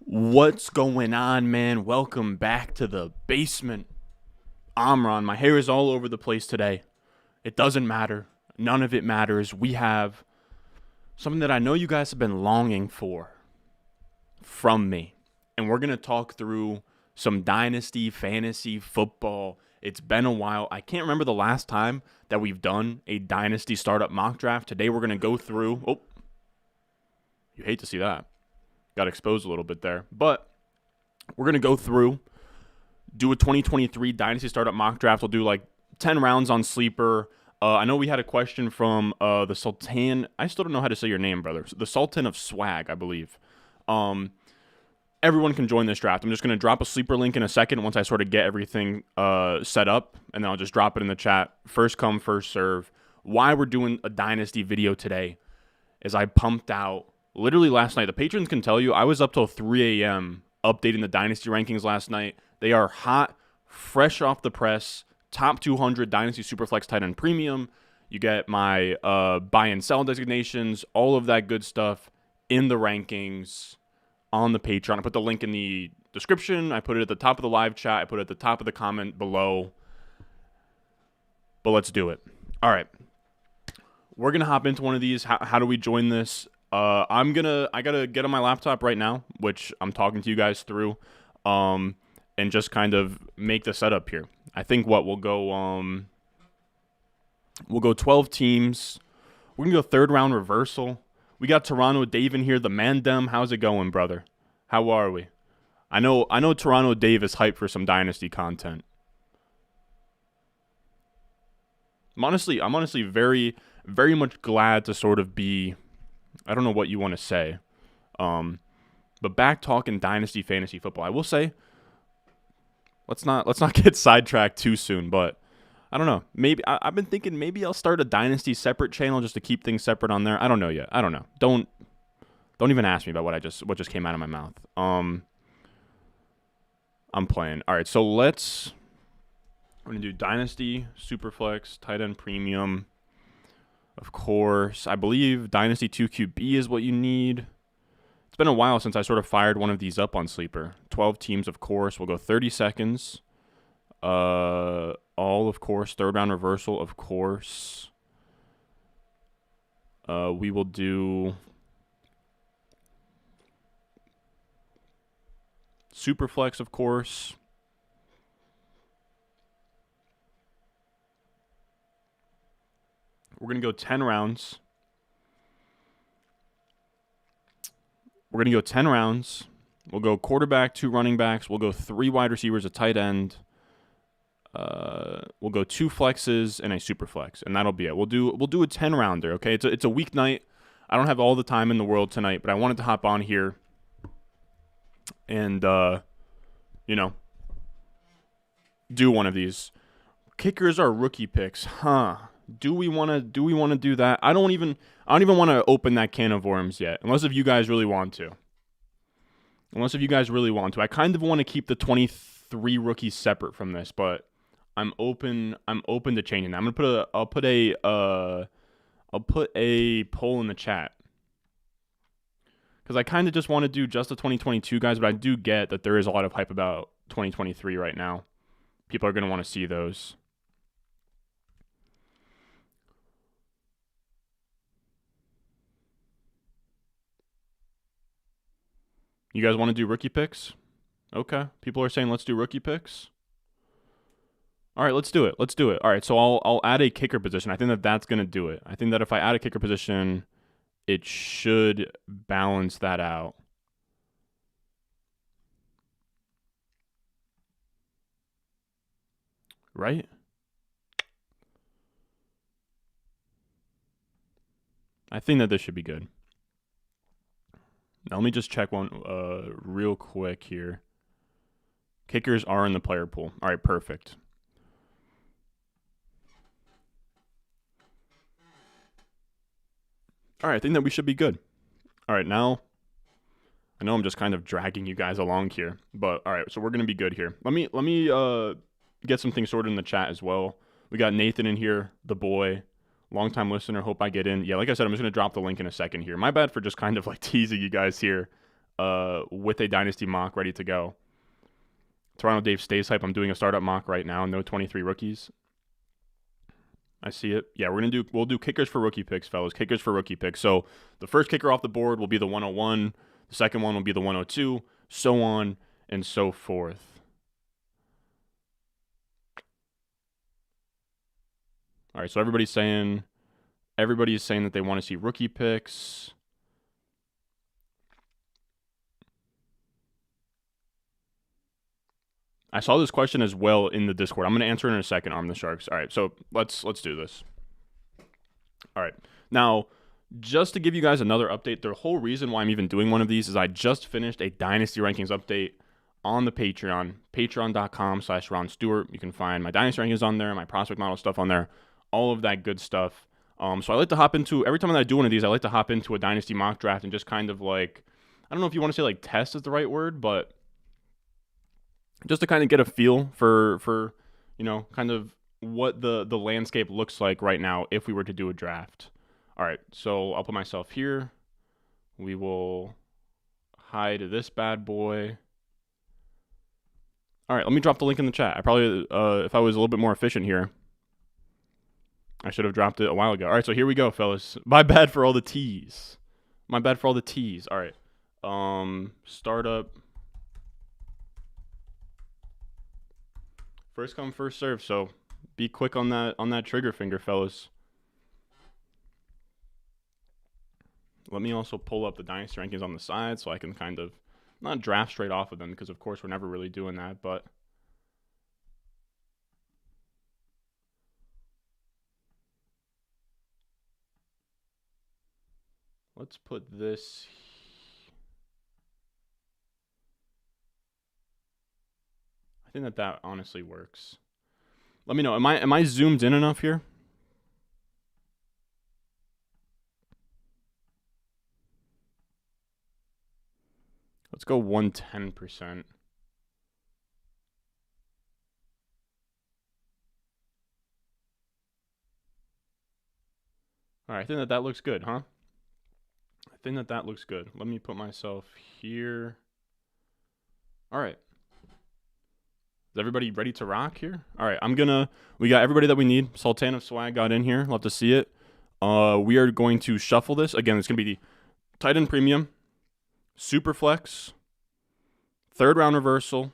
What's going on, man? Welcome back to the basement. I'm Ron. My hair is all over the place today. It doesn't matter. None of it matters. We have something that I know you guys have been longing for from me. And we're going to talk through some Dynasty fantasy football. It's been a while. I can't remember the last time that we've done a Dynasty startup mock draft. Today we're going to go through. Oh, you hate to see that. Got exposed a little bit there. But we're going to go through, do a 2023 Dynasty Startup mock draft. We'll do like 10 rounds on Sleeper. I know we had a question from the Sultan. I still don't know how to say your name, brother. The Sultan of Swag, I believe. Everyone can join this draft. I'm just going to drop a Sleeper link in a second once I sort of get everything set up. And then I'll just drop it in the chat. First come, first serve. Why we're doing a Dynasty video today is I pumped out literally last night. The patrons can tell you I was up till 3 a.m. updating the Dynasty rankings last night. They are hot, fresh off the press, top 200 Dynasty Superflex tight end premium. You get my buy and sell designations, all of that good stuff in the rankings on the Patreon. I put the link in the description. I put it at the top of the live chat. I put it at the top of the comment below. But let's do it. All right. We're going to hop into one of these. How do we join this? I gotta get on my laptop right now, which I'm talking to you guys through, and just kind of make the setup here. I think we'll go 12 teams. We're gonna go third round reversal. We got Toronto Dave in here, the Mandem. How's it going, brother? How are we? I know Toronto Dave is hyped for some Dynasty content. I'm honestly very, very much glad to sort of be, I don't know what you want to say, but back talking Dynasty fantasy football. I will say, let's not get sidetracked too soon. But I don't know. Maybe I've been thinking maybe I'll start a Dynasty separate channel just to keep things separate on there. I don't know yet. I don't know. Don't even ask me about what just came out of my mouth. I'm playing. All right. So we're gonna do Dynasty Superflex tight end premium. Of course, I believe Dynasty 2QB is what you need. It's been a while since I sort of fired one of these up on Sleeper. 12 teams, of course. We'll go 30 seconds. All, of course. Third round reversal, of course. We will do Superflex, of course. We're going to go 10 rounds. We'll go quarterback, 2 running backs. We'll go 3 wide receivers, a tight end. We'll go 2 flexes and a super flex, and that'll be it. We'll do a 10 rounder. Okay, it's a weeknight. I don't have all the time in the world tonight, but I wanted to hop on here and do one of these. Kickers are rookie picks, huh? Do we want to do that? I don't even want to open that can of worms yet, unless if you guys really want to. I kind of want to keep the 23 rookies separate from this, but I'm open to changing that. I'll put a poll in the chat, because I kind of just want to do just the 2022 guys, but I do get that there is a lot of hype about 2023 right now. People are going to want to see those. You guys want to do rookie picks? Okay. People are saying let's do rookie picks. All right, let's do it. All right, so I'll add a kicker position. I think that's going to do it. I think that if I add a kicker position, it should balance that out. Right? I think that this should be good. Now, let me just check one real quick here. Kickers are in the player pool. All right, perfect. All right, I think that we should be good. All right, now, I know I'm just kind of dragging you guys along here, but all right, so we're going to be good here. Let me get some things sorted in the chat as well. We got Nathan in here, the boy. Long-time listener, hope I get in. Yeah, like I said, I'm just going to drop the link in a second here. My bad for just kind of like teasing you guys here. with a Dynasty mock ready to go. Toronto Dave stays hype. I'm doing a startup mock right now. No 23 rookies. I see it. Yeah, we'll do kickers for rookie picks, fellas. Kickers for rookie picks. So the first kicker off the board will be the 101. The second one will be the 102, so on and so forth. All right, so everybody's saying that they want to see rookie picks. I saw this question as well in the Discord. I'm going to answer it in a second, Arm the Sharks. All right, so let's do this. All right. Now, just to give you guys another update, the whole reason why I'm even doing one of these is I just finished a Dynasty Rankings update on the Patreon, patreon.com/Ron Stewart. You can find my Dynasty Rankings on there, my prospect model stuff on there, all of that good stuff. So I like to hop into, every time that I do one of these, I like to hop into a Dynasty mock draft and just kind of like, I don't know if you want to say like test is the right word, but just to kind of get a feel for kind of what the landscape looks like right now if we were to do a draft. All right, so I'll put myself here. We will hide this bad boy. All right, let me drop the link in the chat. I probably, if I was a little bit more efficient here, I should have dropped it a while ago. All right, so here we go, fellas. My bad for all the T's. All right, startup. First come, first serve. So be quick on that trigger finger, fellas. Let me also pull up the Dynasty Rankings on the side so I can kind of not draft straight off of them because, of course, we're never really doing that. But let's put this. I think that honestly works. Let me know. Am I zoomed in enough here? Let's go 110%. All right, I think that looks good, huh? I think that looks good. Let me put myself here. All right. Is everybody ready to rock here? All right, we got everybody that we need. Sultan of Swag got in here. Love to see it. We are going to shuffle this. Again, it's going to be the tight end premium, super flex, third round reversal,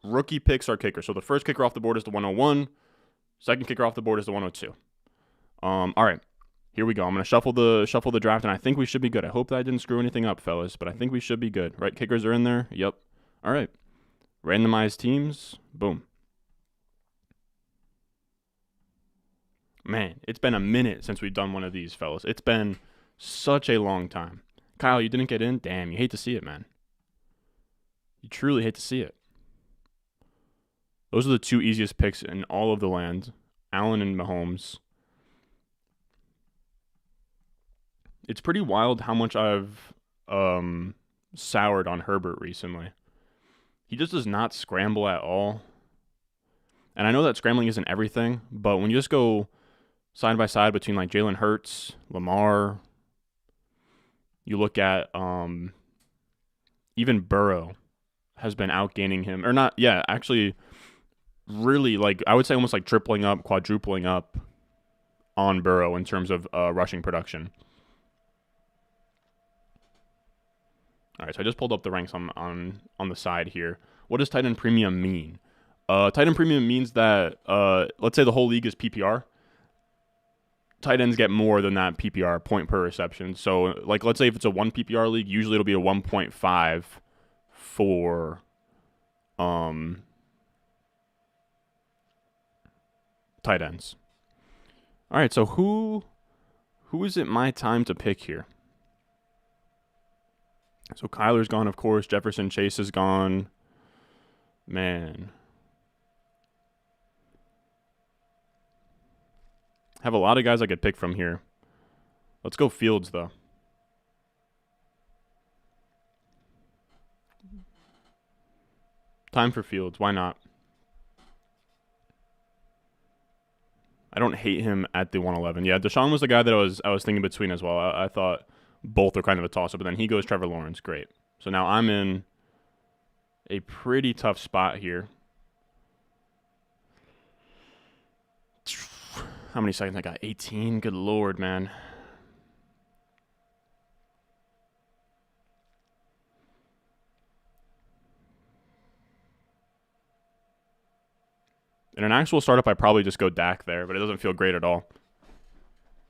rookie picks our kicker. So the first kicker off the board is the 101. Second kicker off the board is the 102. All right, here we go. I'm going to shuffle the draft, and I think we should be good. I hope that I didn't screw anything up, fellas, but I think we should be good. Right, kickers are in there. Yep. All right. Randomized teams. Boom. Man, it's been a minute since we've done one of these, fellas. It's been such a long time. Kyle, you didn't get in? Damn, you hate to see it, man. You truly hate to see it. Those are the two easiest picks in all of the land. Allen and Mahomes. It's pretty wild how much I've soured on Herbert recently. He just does not scramble at all. And I know that scrambling isn't everything, but when you just go side by side between like Jalen Hurts, Lamar, you look at even Burrow has been outgaining him. Or not, yeah, actually really like I would say almost like tripling up, quadrupling up on Burrow in terms of rushing production. All right, so I just pulled up the ranks on the side here. What does tight end premium mean? Tight end premium means that, let's say the whole league is PPR. Tight ends get more than that PPR, point per reception. So, like, let's say if it's a 1 PPR league, usually it'll be a 1.5 for tight ends. All right, so who is it my time to pick here? So Kyler's gone, of course. Jefferson Chase is gone. Man. Have a lot of guys I could pick from here. Let's go Fields, though. Time for Fields. Why not? I don't hate him at the 111. Yeah, Deshaun was the guy that I was thinking between as well. I thought both are kind of a toss-up. But then he goes Trevor Lawrence. Great. So now I'm in a pretty tough spot here. How many seconds I got? 18? Good Lord, man. In an actual startup, I probably just go Dak there, but it doesn't feel great at all.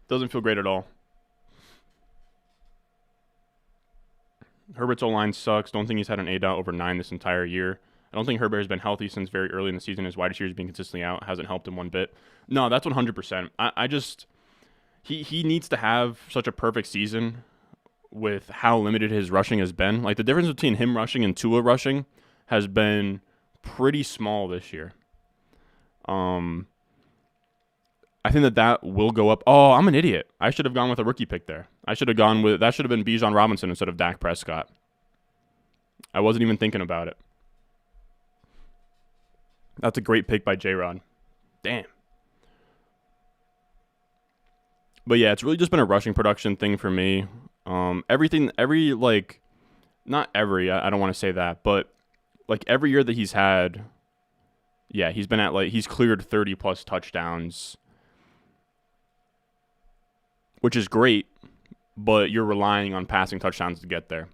Doesn't feel great at all. Herbert's O-line sucks. Don't think he's had an ADOT over 9 this entire year. I don't think Herbert has been healthy since very early in the season. His wide receivers being consistently out hasn't helped him one bit. No, that's 100%. I just... He needs to have such a perfect season with how limited his rushing has been. Like, the difference between him rushing and Tua rushing has been pretty small this year. I think that will go up. Oh, I'm an idiot. I should have gone with a rookie pick there. That should have been Bijan Robinson instead of Dak Prescott. I wasn't even thinking about it. That's a great pick by J-Rod. Damn. But yeah, it's really just been a rushing production thing for me. I don't want to say that, but like every year that he's had, yeah, he's been at he's cleared 30 plus touchdowns, which is great, but you're relying on passing touchdowns to get there.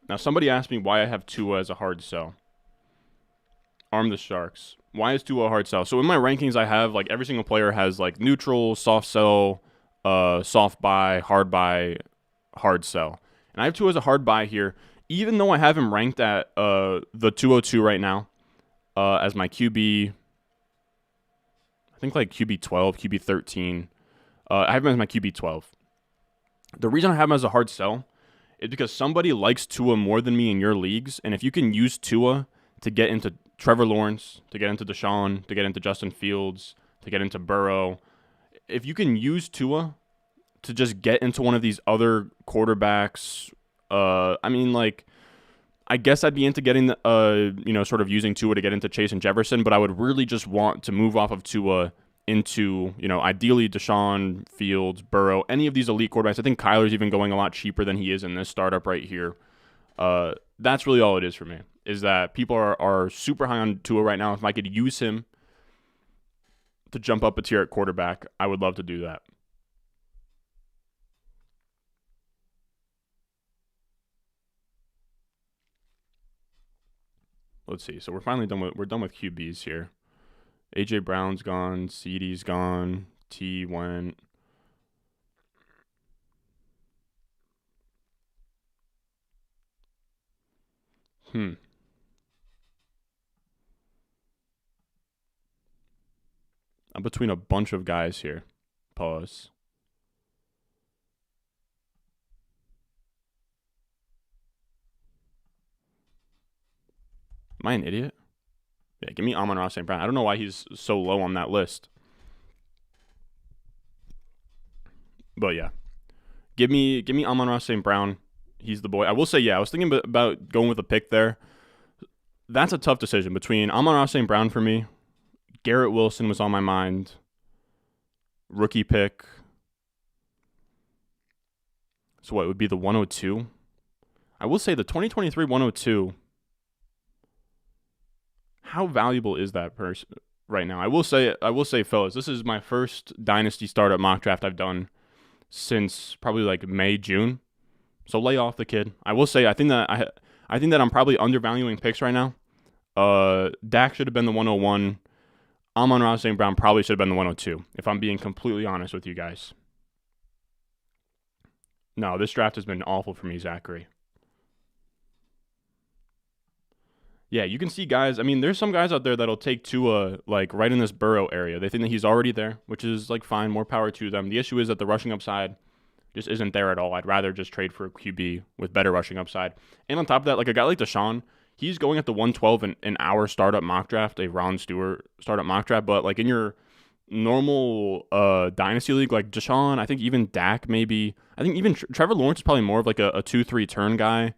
Now, somebody asked me why I have Tua as a hard sell. Arm the Sharks. Why is Tua a hard sell? So in my rankings, I have every single player has neutral, soft sell, soft buy, hard sell. And I have Tua as a hard buy here, even though I have him ranked at the 202 right now as my QB. I think QB 12, QB 13. I have him as my QB 12. The reason I have him as a hard sell is because somebody likes Tua more than me in your leagues, and if you can use Tua to get into Trevor Lawrence, to get into Deshaun, to get into Justin Fields, to get into Burrow, if you can use Tua to just get into one of these other quarterbacks, I guess I'd be into getting sort of using Tua to get into Chase and Jefferson, but I would really just want to move off of Tua into, ideally Deshaun, Fields, Burrow, any of these elite quarterbacks. I think Kyler's even going a lot cheaper than he is in this startup right here. That's really all it is for me, is that people are super high on Tua right now. If I could use him to jump up a tier at quarterback, I would love to do that. Let's see. So we're finally done with QBs here. AJ Brown's gone. CeeDee's gone. T went. I'm between a bunch of guys here. Pause. Am I an idiot? Yeah, give me Amon-Ra St. Brown. I don't know why he's so low on that list. But yeah. Give me Amon-Ra St. Brown. He's the boy. I will say, yeah, I was thinking about going with a pick there. That's a tough decision between Amon-Ra St. Brown for me. Garrett Wilson was on my mind. Rookie pick. So what, it would be the 102? I will say the 2023 102. How valuable is that person right now? I will say, fellas, this is my first Dynasty startup mock draft I've done since probably May, June. So lay off the kid. I will say, I think that I'm probably undervaluing picks right now. Dak should have been the 101. Amon-Ra St. Brown probably should have been the 102, if I'm being completely honest with you guys. No, this draft has been awful for me, Zachary. Yeah, you can see guys. I mean, there's some guys out there that'll take Tua right in this Burrow area. They think that he's already there, which is fine, more power to them. The issue is that the rushing upside just isn't there at all. I'd rather just trade for a QB with better rushing upside. And on top of that, a guy like Deshaun, he's going at the 112 in our startup mock draft, a Ron Stewart startup mock draft. But in your normal Dynasty league, Deshaun, I think even Dak maybe. I think even Trevor Lawrence is probably more of a 2-3 turn guy.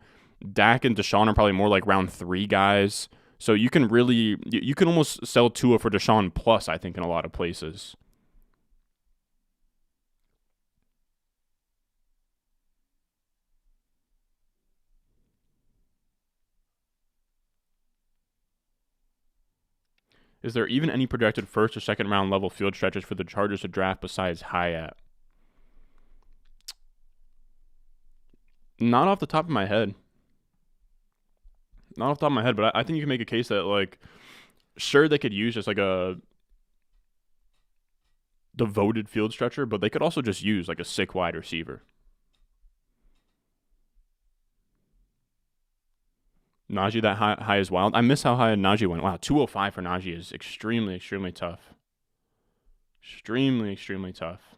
Dak and Deshaun are probably more round 3 guys. So you can really, you can almost sell Tua for Deshaun plus, I think, in a lot of places. Is there even any projected first or second round level field stretches for the Chargers to draft besides Hyatt? Not off the top of my head. Not off the top of my head, but I think you can make a case that, like, sure, they could use just like a devoted field stretcher, but they could also just use like a sick wide receiver. Najee that high is wild. I miss how high Najee went. Wow, 205 for Najee is extremely, extremely tough. Extremely, extremely tough.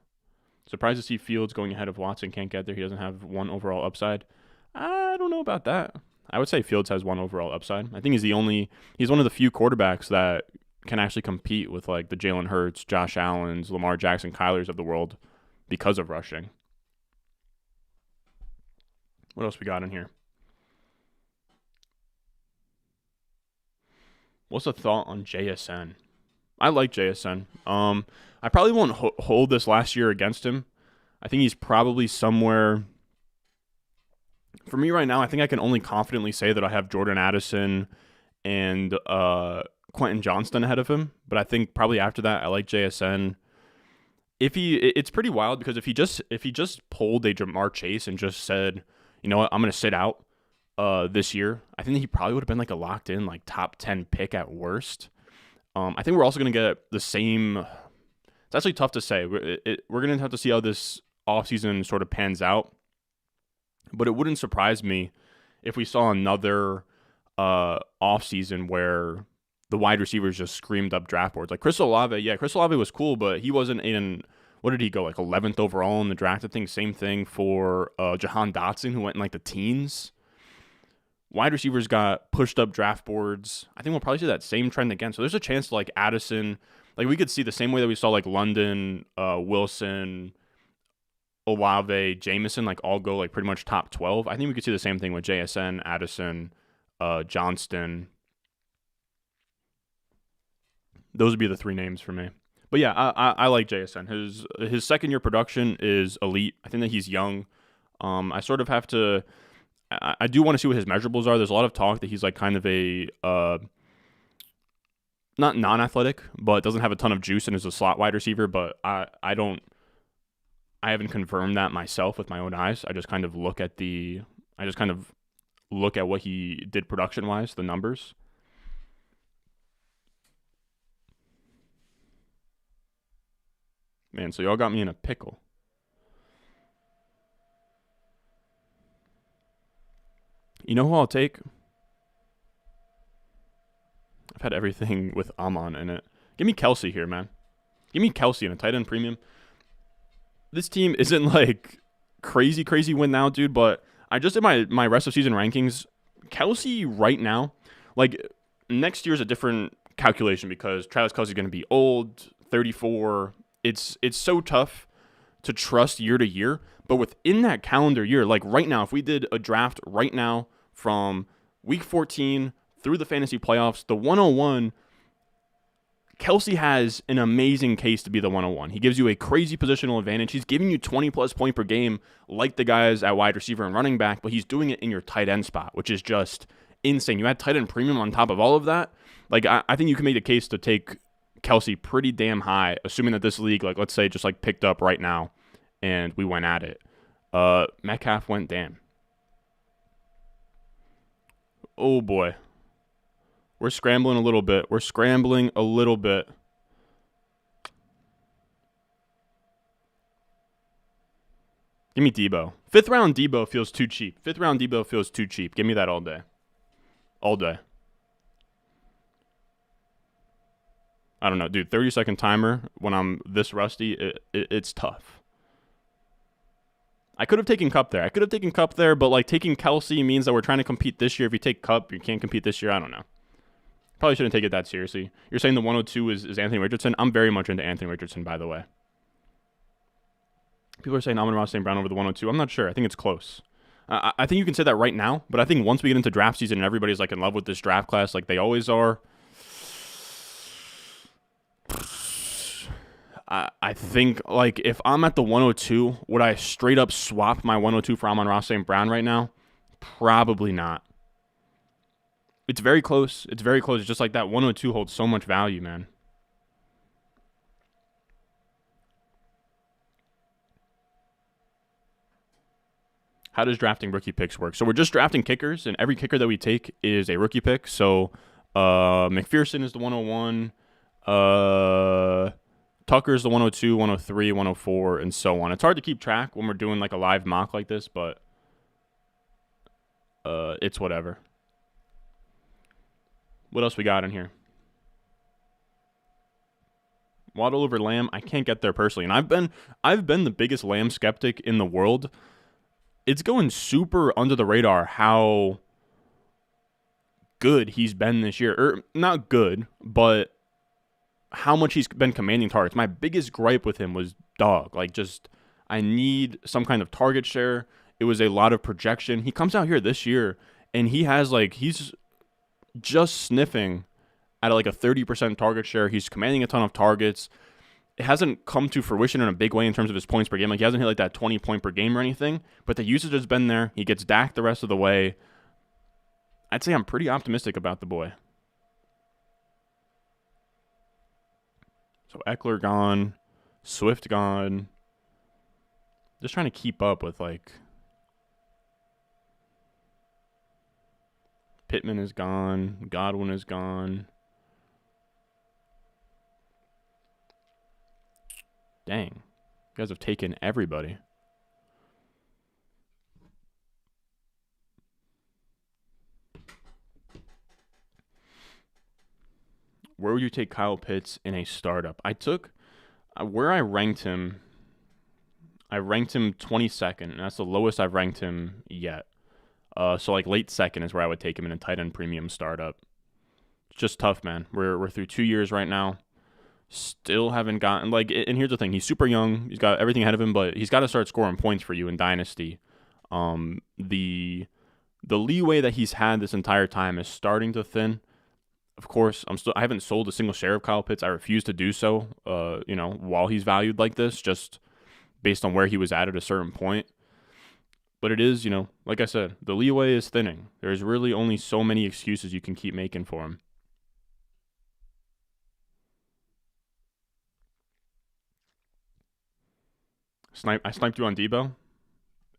Surprised to see Fields going ahead of Watson. Can't get there. He doesn't have one overall upside. I don't know about that. I would say Fields has one overall upside. I think he's one of the few quarterbacks that can actually compete with like the Jalen Hurts, Josh Allen's, Lamar Jackson, Kylers of the world because of rushing. What else we got in here? What's the thought on JSN? I like JSN. I probably won't hold this last year against him. I think he's probably somewhere. For me right now, I think I can only confidently say that I have Jordan Addison and Quentin Johnston ahead of him. But I think probably after that, I like JSN. It's pretty wild because if he just pulled a Jamar Chase and just said, you know what, I'm going to sit out this year, I think that he probably would have been like a locked in, like top 10 pick at worst. I think we're also going to get the same. It's actually tough to say. We're going to have to see how this offseason sort of pans out. But it wouldn't surprise me if we saw another offseason where the wide receivers just screamed up draft boards. Like Chris Olave, yeah, Chris Olave was cool, but he wasn't in, what did he go, like 11th overall in the draft? I think same thing for Jahan Dotson, who went in like the teens. Wide receivers got pushed up draft boards. I think we'll probably see that same trend again. So there's a chance to like Addison, like we could see the same way that we saw like London, Wilson, Olave, Jameson, like all go like pretty much top 12. I think we could see the same thing with JSN, Addison, Johnston. Those would be the three names for me. But yeah, I like JSN. His second year production is elite. I think that he's young. I sort of have to. I do want to see what his measurables are. There's a lot of talk that he's like kind of a not non-athletic, but doesn't have a ton of juice and is a slot wide receiver. But I haven't confirmed that myself with my own eyes. I just kind of look at what he did production wise, the numbers. Man, so y'all got me in a pickle. You know who I'll take? I've had everything with Amon in it. Give me Kelsey here, man. Give me Kelsey in a tight end premium. This team isn't like crazy win now, dude, but I just did my rest of season rankings. Kelsey right now, like next year's a different calculation because Travis Kelsey's going to be old, 34. It's so tough to trust year to year, but within that calendar year, like right now, if we did a draft right now from week 14 through the fantasy playoffs, the 101, Kelsey has an amazing case to be the 101. He gives you a crazy positional advantage. He's giving you 20-plus point per game like the guys at wide receiver and running back, but he's doing it in your tight end spot, which is just insane. You add tight end premium on top of all of that. Like I think you can make the case to take Kelsey pretty damn high, assuming that this league, like let's say, just like picked up right now and we went at it. Metcalf went damn. Oh boy. We're scrambling a little bit. Give me Debo. 5th round Debo feels too cheap. Give me that all day. All day. I don't know, dude. 30-second timer when I'm this rusty, it's tough. I could have taken Kupp there. But like taking Kelsey means that we're trying to compete this year. If you take Kupp, you can't compete this year. I don't know. Probably shouldn't take it that seriously. You're saying the 102 is Anthony Richardson? I'm very much into Anthony Richardson, by the way. People are saying Amon-Ra St. Brown over the 102. I'm not sure. I think it's close. I think you can say that right now, but I think once we get into draft season and everybody's like in love with this draft class, like they always are, I think like if I'm at the 102, would I straight up swap my 102 for Amon-Ra St. Brown right now? Probably not. It's very close. It's very close. It's just like that 102 holds so much value, man. How does drafting rookie picks work? So we're just drafting kickers, and every kicker that we take is a rookie pick. So McPherson is the 101. Tucker's the 102, 103, 104, and so on. It's hard to keep track when we're doing like a live mock like this, but it's whatever. What else we got in here? Waddle over Lamb. I can't get there personally, and I've been the biggest Lamb skeptic in the world. It's going super under the radar how good he's been this year. Or not good, but how much he's been commanding targets. My biggest gripe with him was dog. Like, just, I need some kind of target share. It was a lot of projection. He comes out here this year, and he has, like, he's just sniffing at like a 30% target share. He's commanding a ton of targets. It hasn't come to fruition in a big way in terms of his points per game. Like, he hasn't hit like that 20 point per game or anything, but the usage has been there. He gets dacked the rest of the way. I'd say I'm pretty optimistic about the boy. So Eckler gone, Swift gone. Just trying to keep up with like Pittman is gone, Godwin is gone. Dang, you guys have taken everybody. Where would you take Kyle Pitts in a startup? I took where I ranked him 22nd, and that's the lowest I've ranked him yet. So like late second is where I would take him in a tight end premium startup. It's just tough, man. We're through 2 years right now. Still haven't gotten like, and here's the thing: he's super young. He's got everything ahead of him, but he's got to start scoring points for you in Dynasty. The leeway that he's had this entire time is starting to thin. Of course, I haven't sold a single share of Kyle Pitts. I refuse to do so. While he's valued like this, just based on where he was at a certain point. But it is, like I said, the leeway is thinning. There's really only so many excuses you can keep making for him. I sniped you on Debo.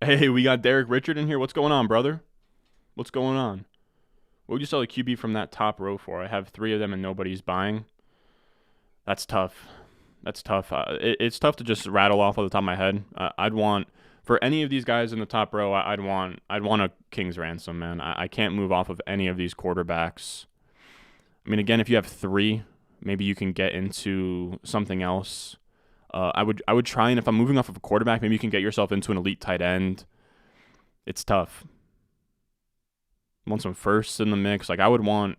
Hey, we got Derek Richard in here. What's going on, brother? What's going on? What would you sell a QB from that top row for? I have 3 of them and nobody's buying. That's tough. It's tough to just rattle off the top of my head. I'd want, for any of these guys in the top row, I'd want a king's ransom, man. I can't move off of any of these quarterbacks. I mean, again, if you have 3, maybe you can get into something else. I would try, and if I'm moving off of a quarterback, maybe you can get yourself into an elite tight end. It's tough. Want some firsts in the mix. Like, I would want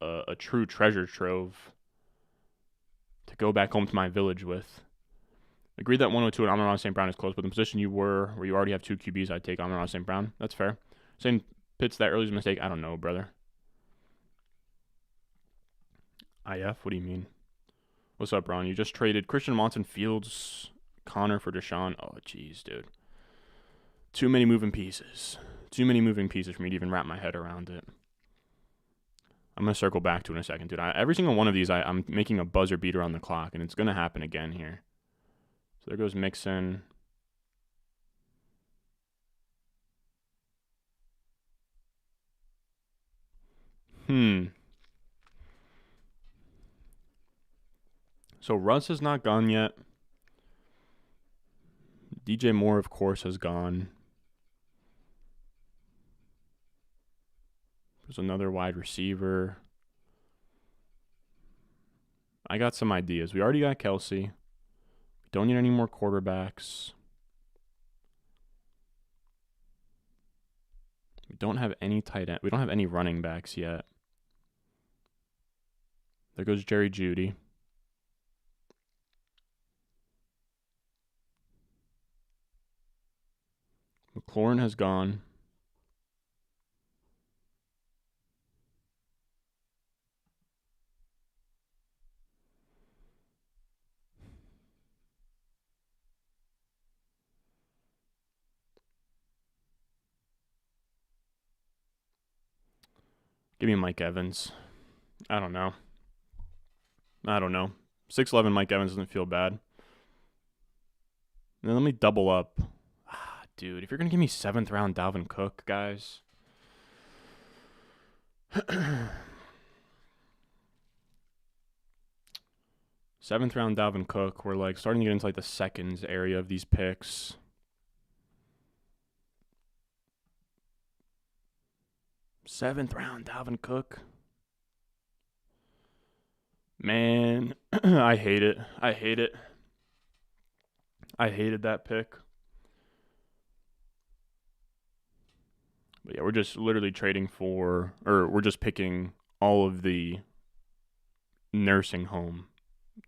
a true treasure trove to go back home to my village with. Agreed that 102 and Amon-Ra St. Brown is close, but the position you were, where you already have 2 QBs, I'd take Amon-Ra St. Brown. That's fair. Saying Pitts that early is a mistake, I don't know, brother. IF, what do you mean? What's up, Ron? You just traded Christian Watson, Fields, Connor for Deshaun. Oh, jeez, dude. Too many moving pieces. Too many moving pieces for me to even wrap my head around it. I'm going to circle back to it in a second, dude. Every single one of these, I'm making a buzzer beater on the clock, and it's going to happen again here. So there goes Mixon. So Russ has not gone yet. DJ Moore, of course, has gone. There's another wide receiver. I got some ideas. We already got Kelsey. We don't need any more quarterbacks. We don't have any tight end. We don't have any running backs yet. There goes Jerry Jeudy. McLaurin has gone. Give me Mike Evans. I don't know. 6'11" Mike Evans doesn't feel bad. Then let me double up. Dude, if you're going to give me 7th round Dalvin Cook, guys. 7th round Dalvin Cook. We're like starting to get into like the seconds area of these picks. Seventh round Dalvin Cook. Man, I hate it. I hated that pick. But yeah, we're just literally trading for, or we're just picking all of the nursing home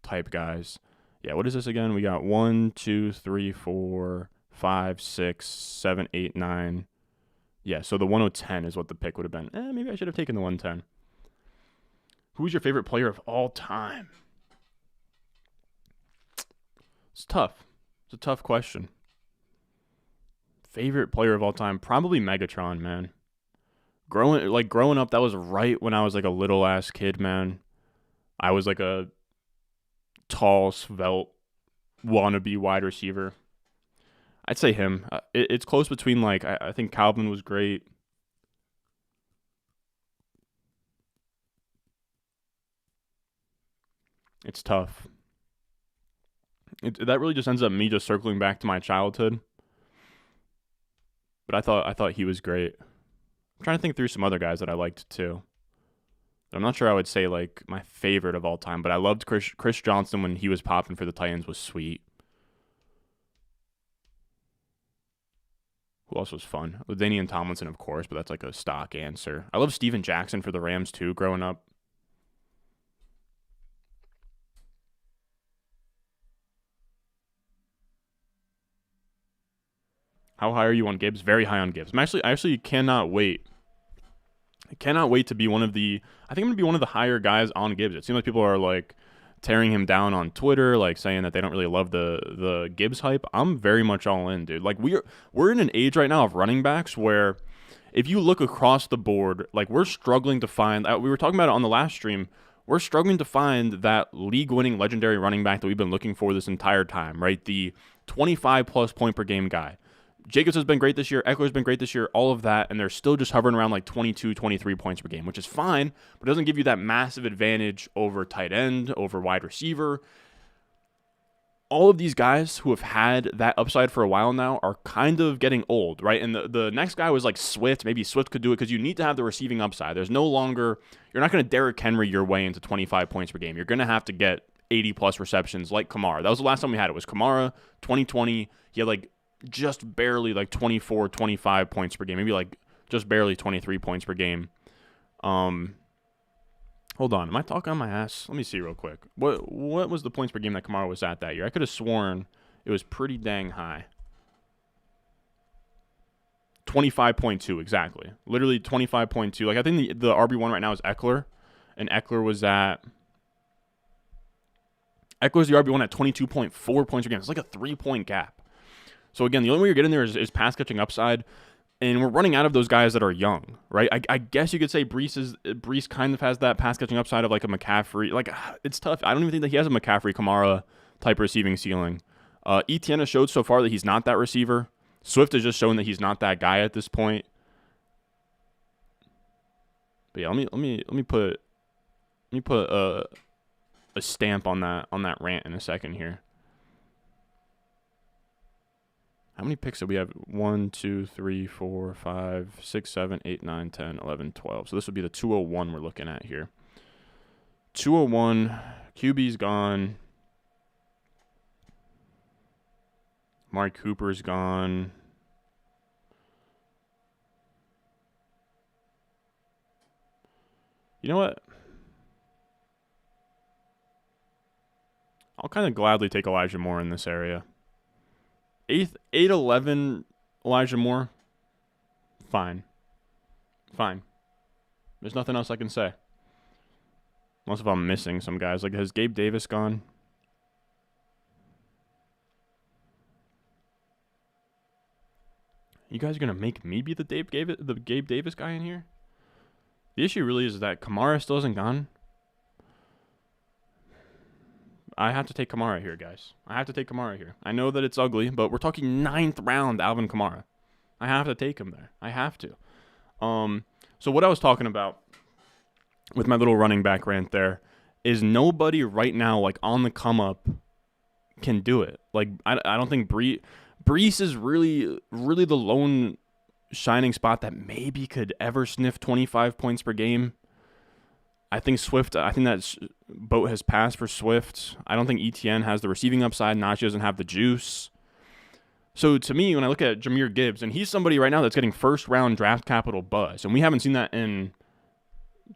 type guys. Yeah, what is this again? We got 1, 2, 3, 4, 5, 6, 7, 8, 9. Yeah, so the 110 is what the pick would have been. Maybe I should have taken the 110. Who's your favorite player of all time? It's tough. It's a tough question. Favorite player of all time? Probably Megatron, man. Growing up, that was right when I was like a little ass kid, man. I was like a tall, svelte, wannabe wide receiver. I'd say him. It's close between like I think Calvin was great. It's tough. That really just ends up me just circling back to my childhood. But I thought he was great. I'm trying to think through some other guys that I liked too. I'm not sure I would say like my favorite of all time, but I loved Chris Johnson when he was popping for the Titans was sweet. Who else was fun? LaDainian Tomlinson, of course, but that's like a stock answer. I love Steven Jackson for the Rams too, growing up. How high are you on Gibbs? Very high on Gibbs. I actually cannot wait. I cannot wait to be one of the. I think I'm gonna be one of the higher guys on Gibbs. It seems like people are like tearing him down on Twitter, like saying that they don't really love the Gibbs hype. I'm very much all in, dude. Like we're in an age right now of running backs where if you look across the board, like we're struggling to find. We were talking about it on the last stream. We're struggling to find that league-winning legendary running back that we've been looking for this entire time, right? The 25-plus point per game guy. Jacobs has been great this year. Eckler's been great this year. All of that, and they're still just hovering around like 22, 23 points per game, which is fine, but it doesn't give you that massive advantage over tight end, over wide receiver. All of these guys who have had that upside for a while now are kind of getting old, right? And the next guy was like Swift. Maybe Swift could do it because you need to have the receiving upside. There's no longer, you're not going to Derrick Henry your way into 25 points per game. You're going to have to get 80-plus receptions like Kamara. That was the last time we had it. Was Kamara, 2020. He had like just barely like 24, 25 points per game. Maybe like just barely 23 points per game. Hold on. Am I talking on my ass? Let me see real quick. What was the points per game that Kamara was at that year? I could have sworn it was pretty dang high. 25.2, exactly. Literally 25.2. Like I think the RB1 right now is Eckler. And Eckler's the RB1 at 22.4 points per game. It's like a 3-point gap. So, again, the only way you're getting there is pass-catching upside, and we're running out of those guys that are young, right? I guess you could say Brees kind of has that pass-catching upside of like a McCaffrey. Like, it's tough. I don't even think that he has a McCaffrey-Kamara type receiving ceiling. Etienne has showed so far that he's not that receiver. Swift has just shown that he's not that guy at this point. But yeah, let me put a stamp on that rant in a second here. How many picks do we have? 1, 2, 3, 4, 5, 6, 7, 8, 9, 10, 11, 12. So this would be the 201 we're looking at here. 201, QB's gone. Mark Cooper's gone. You know what? I'll kind of gladly take Elijah Moore in this area. 8'11", Elijah Moore. Fine. There's nothing else I can say. Unless if I'm missing some guys. Like, has Gabe Davis gone? You guys are going to make me be the Gabe Davis guy in here? The issue really is that Kamara still isn't gone. I have to take Kamara here, guys. I have to take Kamara here. I know that it's ugly, but we're talking 9th round Alvin Kamara. I have to take him there. I have to. So what I was talking about with my little running back rant there is nobody right now, like, on the come up can do it. Like, I don't think Breece is really, really the lone shining spot that maybe could ever sniff 25 points per game. I think that boat has passed for Swift. I don't think ETN has the receiving upside. Najee doesn't have the juice. So to me, when I look at Jahmyr Gibbs, and he's somebody right now that's getting first-round draft capital buzz, and we haven't seen that in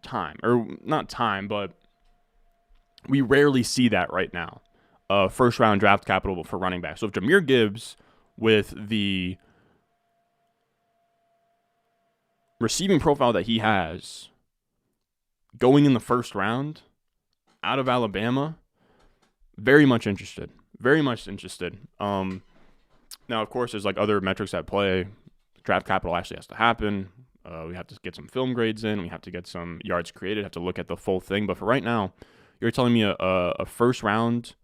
time. Or not time, but we rarely see that right now. First-round draft capital for running back. So if Jahmyr Gibbs, with the receiving profile that he has, going in the first round out of Alabama, very much interested. Very much interested. Now, of course, there's like other metrics at play. Draft capital actually has to happen. We have to get some film grades in. We have to get some yards created. Have to look at the full thing. But for right now, you're telling me a first round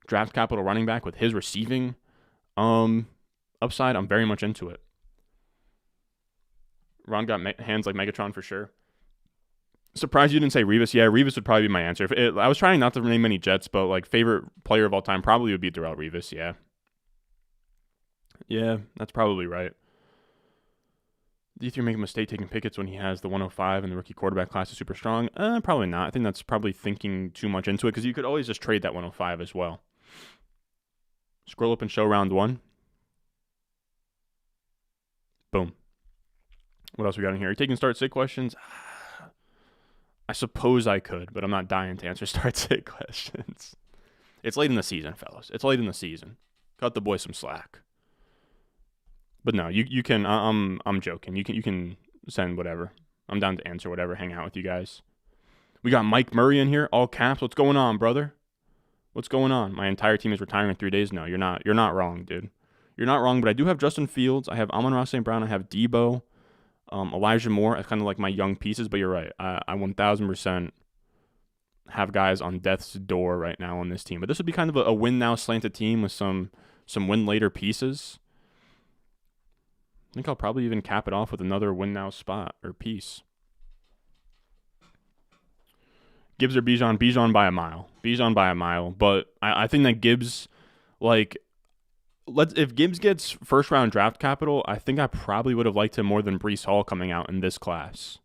draft capital running back with his receiving upside. I'm very much into it. Ron got hands like Megatron for sure. Surprised you didn't say Revis. Yeah, Revis would probably be my answer. I was trying not to name any Jets, but like favorite player of all time probably would be Darrelle Revis. Yeah. Yeah, that's probably right. Do you think you're making a mistake taking Pickett's when he has the 105 and the rookie quarterback class is super strong? Probably not. I think that's probably thinking too much into it because you could always just trade that 105 as well. Scroll up and show round 1. Boom. What else we got in here? Are you taking start-sit questions? I suppose I could, but I'm not dying to answer start-sit questions. It's late in the season, fellas. It's late in the season. Cut the boy some slack. But no, you can. I'm joking. You can send whatever. I'm down to answer whatever. Hang out with you guys. We got Mike Murray in here, all caps. What's going on, brother? What's going on? My entire team is retiring in 3 days. No, you're not. You're not wrong, dude. You're not wrong. But I do have Justin Fields. I have Amon-Ra St. Brown. I have Debo. Elijah Moore as kind of like my young pieces. But you're right. I 1,000% have guys on death's door right now on this team. But this would be kind of a win now slanted team with some win later pieces. I think I'll probably even cap it off with another win now spot or piece. Gibbs or Bijan? Bijan by a mile. Bijan by a mile. But I think that Gibbs, like, if Gibbs gets first round draft capital, I think I probably would have liked him more than Breece Hall coming out in this class.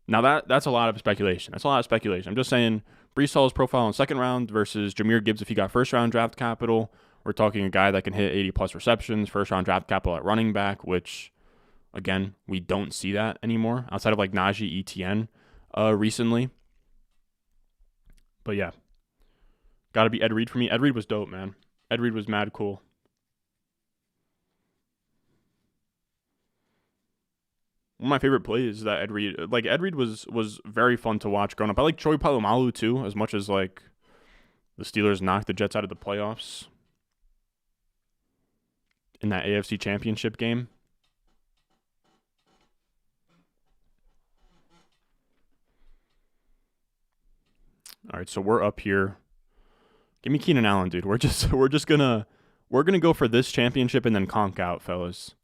Now that's a lot of speculation. That's a lot of speculation. I'm just saying Breece Hall's profile in second round versus Jahmyr Gibbs if he got first round draft capital. We're talking a guy that can hit 80-plus receptions, first-round draft capital at running back, which, again, we don't see that anymore outside of, like, Najee ETN recently. But, yeah. Got to be Ed Reed for me. Ed Reed was dope, man. Ed Reed was mad cool. One of my favorite plays is that Ed Reed was very fun to watch growing up. I like Troy Polamalu, too, as much as, like, the Steelers knocked the Jets out of the playoffs in that AFC Championship game. All right, so we're up here. Give me Keenan Allen, dude. We're gonna go for this championship and then conk out, fellas.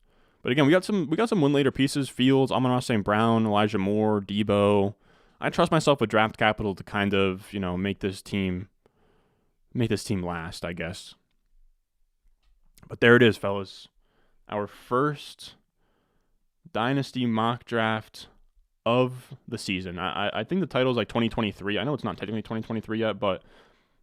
But again, we got some win later pieces. Fields, Amon-Ra St. Brown, Elijah Moore, Debo. I trust myself with draft capital to kind of, make this team last, I guess. But there it is, fellas. Our first Dynasty mock draft of the season. I think the title is like 2023. I know it's not technically 2023 yet, but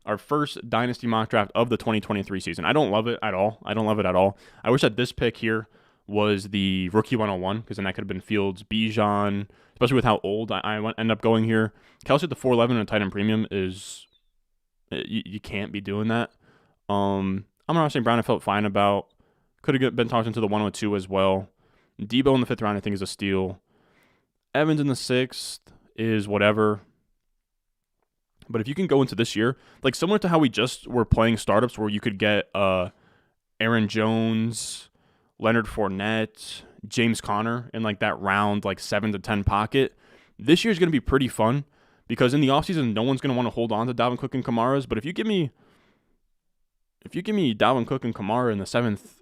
our first Dynasty mock draft of the 2023 season. I don't love it at all. I wish that this pick here was the rookie 101 because then that could have been Fields, Bijan, especially with how old I end up going here. Kelsey at the 411 and a tight end premium is you can't be doing that. Amon-Ra St. Brown I felt fine about. Could have been talked into the 102 as well. Debo in the 5th round I think is a steal. Evans in the 6th is whatever. But if you can go into this year, like similar to how we just were playing startups where you could get Aaron Jones, Leonard Fournette, James Conner in like that round like 7 to 10 pocket, This year's going to be pretty fun because in the offseason, no one's going to want to hold on to Dalvin Cook and Kamara's. But if you give me Dalvin Cook and Kamara in the 7th,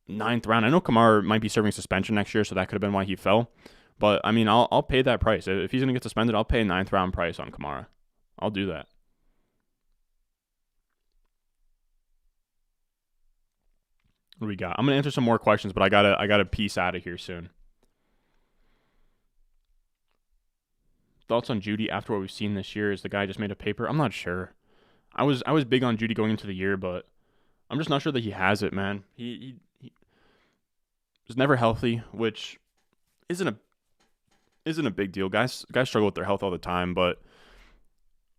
9th round, I know Kamara might be serving suspension next year, so that could have been why he fell. But I mean, I'll pay that price. If he's going to get suspended, I'll pay a 9th round price on Kamara. I'll do that. What do we got? I'm gonna answer some more questions, but I gotta piece out of here soon. Thoughts on Judy after what we've seen this year? Is the guy just made a paper? I'm not sure. I was big on Judy going into the year, but I'm just not sure that he has it, man. He was never healthy, which isn't a big deal. Guys struggle with their health all the time, but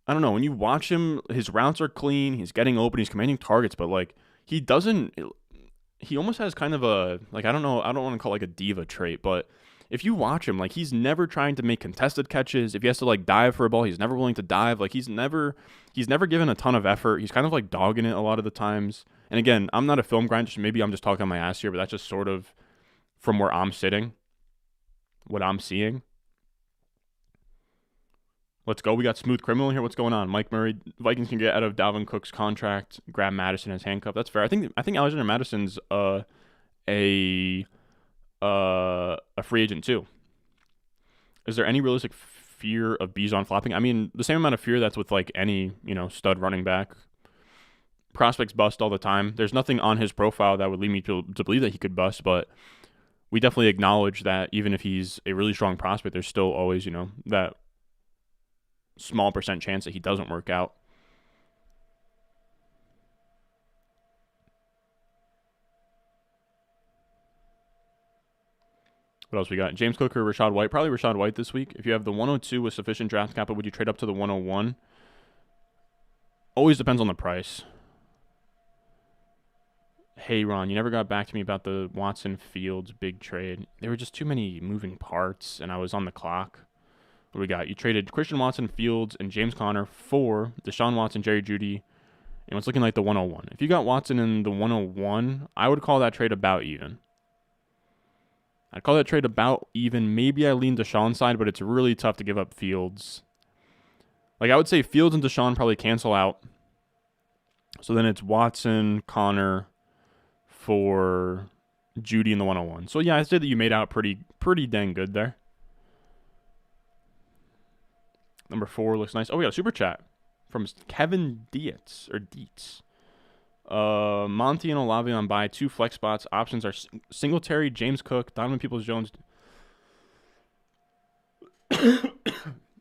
I don't know. When you watch him, his routes are clean. He's getting open. He's commanding targets, but like he doesn't. He almost has kind of a, like, I don't know, I don't want to call it like a diva trait, but if you watch him, like, he's never trying to make contested catches. If he has to like dive for a ball, he's never willing to dive. Like he's never given a ton of effort. He's kind of like dogging it a lot of the times. And again, I'm not a film grinder, so maybe I'm just talking on my ass here, but that's just sort of from where I'm sitting, what I'm seeing. Let's go. We got Smooth Criminal here. What's going on? Mike Murray. Vikings can get out of Dalvin Cook's contract. Grab Madison as handcuff. That's fair. I think Alexander Madison's a free agent too. Is there any realistic fear of Bijan flopping? I mean, the same amount of fear that's with like any, stud running back. Prospects bust all the time. There's nothing on his profile that would lead me to believe that he could bust, but we definitely acknowledge that even if he's a really strong prospect, there's still always, that small percent chance that he doesn't work out. What else we got? James Cook or Rachaad White? Probably Rachaad White this week. If you have the 102 with sufficient draft capital, would you trade up to the 101? Always depends on the price. Hey, Ron, you never got back to me about the Watson Fields big trade. There were just too many moving parts, and I was on the clock. What do we got? You traded Christian Watson, Fields, and James Conner for Deshaun Watson, Jerry Jeudy, and what's looking like the 101. If you got Watson in the 101, I would call that trade about even. I'd call that trade about even. Maybe I lean Deshaun's side, but it's really tough to give up Fields. Like, I would say Fields and Deshaun probably cancel out. So then it's Watson, Conner for Jeudy in the 101. So, yeah, I'd say that you made out pretty dang good there. Number 4 looks nice. Oh, we got a super chat from Kevin Dietz. Monty and Olave on bye. 2 flex spots. Options are Singletary, James Cook, Donovan Peoples-Jones.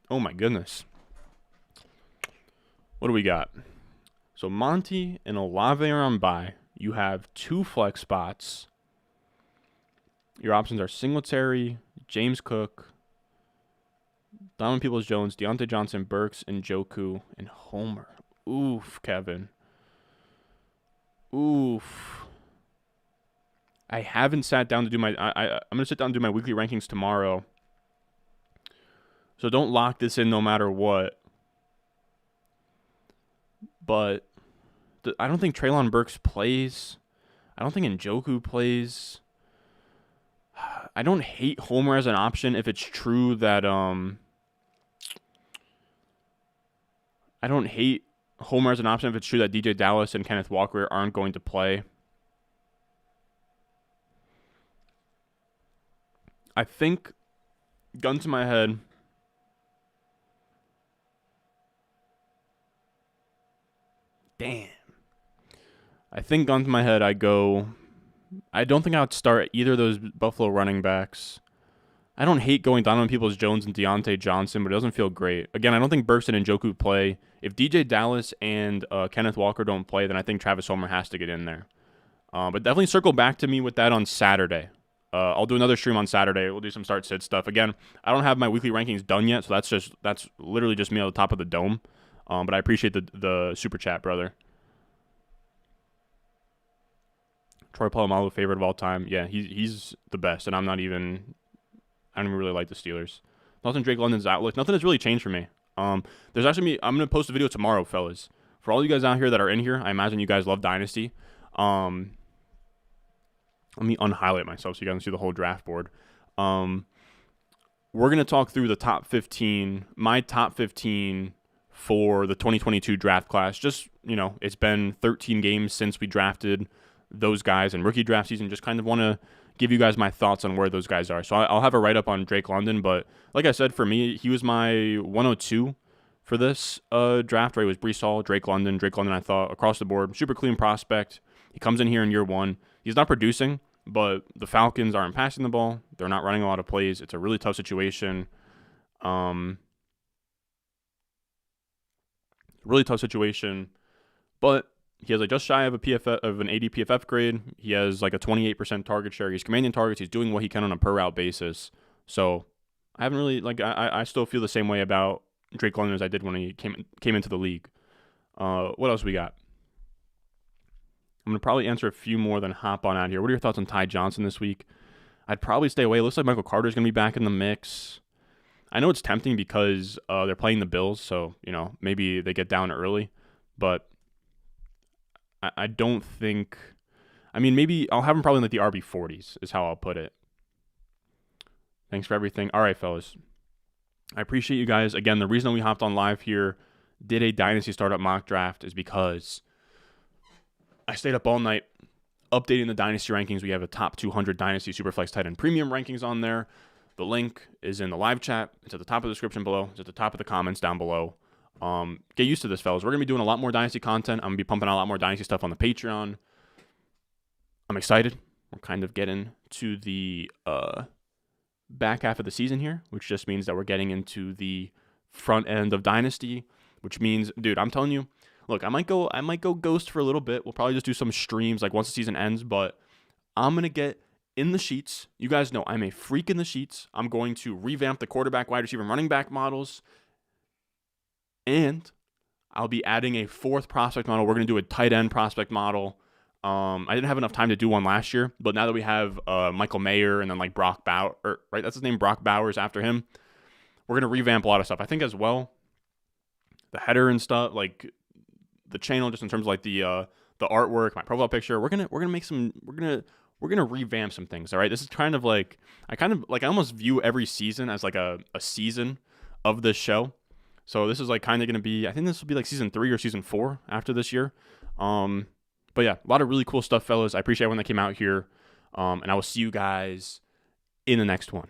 Oh, my goodness. What do we got? So Monty and Olave are on bye. You have 2 flex spots. Your options are Singletary, James Cook, Donovan Peoples-Jones, Deontay Johnson, Burks, and Njoku, and Homer. Oof, Kevin. Oof. I haven't sat down to do my... I'm going to sit down and do my weekly rankings tomorrow. So don't lock this in no matter what. But I don't think Treylon Burks plays. I don't think Njoku plays. I don't hate Homer as an option if it's true that... I don't hate Homer as an option if it's true that DJ Dallas and Kenneth Walker aren't going to play. I think, gun to my head, I think gun to my head, I don't think I would start either of those Buffalo running backs. I don't hate going Donovan Peoples-Jones and Deontay Johnson, but it doesn't feel great. Again, I don't think Burks and Njoku play. If DJ Dallas and Kenneth Walker don't play, then I think Travis Homer has to get in there. But definitely circle back to me with that on Saturday. I'll do another stream on Saturday. We'll do some start-sit stuff. Again, I don't have my weekly rankings done yet, so that's literally just me on the top of the dome. But I appreciate the super chat, brother. Troy Polamalu, favorite of all time. Yeah, he's the best, and I don't even really like the Steelers. Nothing Drake London's outlook. Nothing has really changed for me. There's actually I'm gonna post a video tomorrow, fellas. For all you guys out here that are in here, I imagine you guys love Dynasty. Let me unhighlight myself so you guys can see the whole draft board. We're we're going to talk through the top 15, my top 15 for the 2022 draft class. Just, it's been 13 games since we drafted those guys in rookie draft season. Just kind of want to give you guys my thoughts on where those guys are. So I'll have a write-up on Drake London, but like I said, for me, he was my 102 for this draft, right? It was Breece Hall, Drake London. Drake London, I thought, across the board, super clean prospect. He comes in here in year one. He's not producing, but the Falcons aren't passing the ball. They're not running a lot of plays. It's a really tough situation. Really tough situation, but he has just shy of an 80 PFF grade. He has a 28% target share. He's commanding targets. He's doing what he can on a per route basis. So I haven't really I still feel the same way about Drake London as I did when he came into the league. What else we got? I'm gonna probably answer a few more than hop on out here. What are your thoughts on Ty Johnson this week? I'd probably stay away. It looks like Michael Carter's gonna be back in the mix. I know it's tempting because they're playing the Bills, so maybe they get down early, but I don't think. I mean, maybe I'll have him probably in the RB40s is how I'll put it. Thanks for everything. All right, fellas. I appreciate you guys. Again, the reason we hopped on live here, did a Dynasty startup mock draft, is because I stayed up all night updating the Dynasty rankings. We have a top 200 Dynasty Superflex tight end premium rankings on there. The link is in the live chat. It's at the top of the description below. It's at the top of the comments down below. Get used to this, fellas. We're going to be doing a lot more Dynasty content. I'm going to be pumping out a lot more Dynasty stuff on the Patreon. I'm excited. We're kind of getting to the back half of the season here, which just means that we're getting into the front end of Dynasty, which means, dude, I'm telling you, look, I might go ghost for a little bit. We'll probably just do some streams once the season ends, but I'm going to get in the sheets. You guys know I'm a freak in the sheets. I'm going to revamp the quarterback, wide receiver, and running back models. And I'll be adding a fourth prospect model. We're going to do a tight end prospect model. I didn't have enough time to do one last year, but now that we have Michael Mayer and then Brock Bowers, right? That's his name, Brock Bowers after him. We're going to revamp a lot of stuff. I think as well, the header and stuff, the channel, just in terms of the artwork, my profile picture. We're gonna make some. We're gonna revamp some things. All right. This is kind of I almost view every season as a season of this show. So this is kind of going to be, I think this will be season 3 or season 4 after this year. But yeah, a lot of really cool stuff, fellas. I appreciate everyone that came out here. And I will see you guys in the next one.